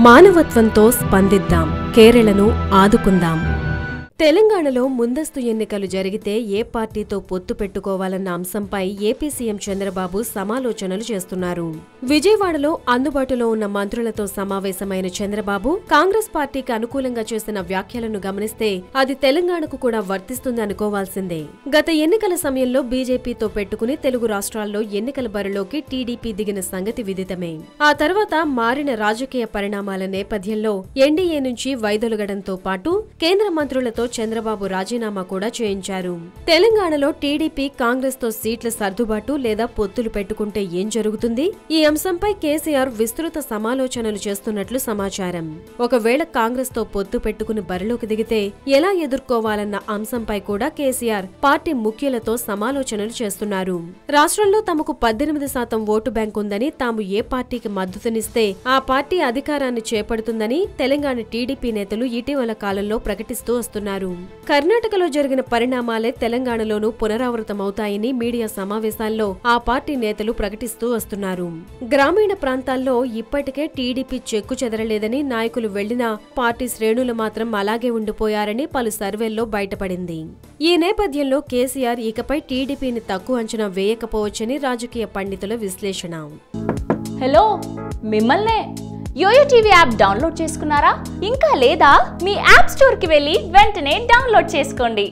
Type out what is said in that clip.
మానవత్వంతో స్పందిద్దాం, కేరళను ఆదుకుందాం. తెలంగాణలో ముందస్తు ఎన్నికలు జరిగితే ఏ పార్టీతో పొత్తు పెట్టుకోవాలన్న అంశంపై ఏపీ సీఎం చంద్రబాబు సమాలోచనలు చేస్తున్నారు. విజయవాడలో అందుబాటులో ఉన్న మంత్రులతో సమావేశమైన చంద్రబాబు కాంగ్రెస్ పార్టీకి అనుకూలంగా చేసిన వ్యాఖ్యలను గమనిస్తే అది తెలంగాణకు కూడా వర్తిస్తుంది అనుకోవాల్సిందే. గత ఎన్నికల సమయంలో బీజేపీతో పెట్టుకుని తెలుగు రాష్ట్రాల్లో ఎన్నికల బరిలోకి టీడీపీ దిగిన సంగతి విదితమే. ఆ తర్వాత మారిన రాజకీయ పరిణామాల నేపథ్యంలో ఎన్డీఏ నుంచి వైదొలగడంతో పాటు కేంద్ర మంత్రులతో చంద్రబాబు రాజీనామా కూడా చేయించారు. తెలంగాణలో టీడీపీ కాంగ్రెస్ తో సీట్ల సర్దుబాటు లేదా పొత్తులు పెట్టుకుంటే ఏం జరుగుతుంది? ఈ అంశంపై కేసీఆర్ విస్తృత సమాలోచనలు చేస్తున్నట్లు సమాచారం. ఒకవేళ కాంగ్రెస్ తో పొత్తు పెట్టుకుని బరిలోకి దిగితే ఎలా ఎదుర్కోవాలన్న అంశంపై కూడా కేసీఆర్ పార్టీ ముఖ్యులతో సమాలోచనలు చేస్తున్నారు. రాష్ట్రంలో తమకు 18% ఓటు బ్యాంక్ ఉందని, తాము ఏ పార్టీకి మద్దతునిస్తే ఆ పార్టీ అధికారాన్ని చేపడుతుందని తెలంగాణ టీడీపీ నేతలు ఇటీవల కాలంలో ప్రకటిస్తూ వస్తున్నారు. కర్ణాటకలో జరిగిన పరిణామాలే తెలంగాణలోనూ పునరావృతమవుతాయని మీడియా సమావేశాల్లో ఆ పార్టీ నేతలు ప్రకటిస్తూ వస్తున్నారు. గ్రామీణ ప్రాంతాల్లో ఇప్పటికే టీడీపీ చెక్కు చెదరలేదని, నాయకులు వెళ్లినా పార్టీ శ్రేణులు మాత్రం అలాగే ఉండిపోయారని పలు సర్వేల్లో బయటపడింది. ఈ నేపథ్యంలో కేసీఆర్ ఇకపై టీడీపీని తక్కువ అంచనా వేయకపోవచ్చని రాజకీయ పండితుల విశ్లేషణ. హలో, మిమ్మల్నే యోయో టీవీ యాప్ డౌన్లోడ్ చేసుకున్నారా? ఇంకా లేదా? మీ యాప్ స్టోర్ కి వెళ్ళి వెంటనే డౌన్లోడ్ చేసుకోండి.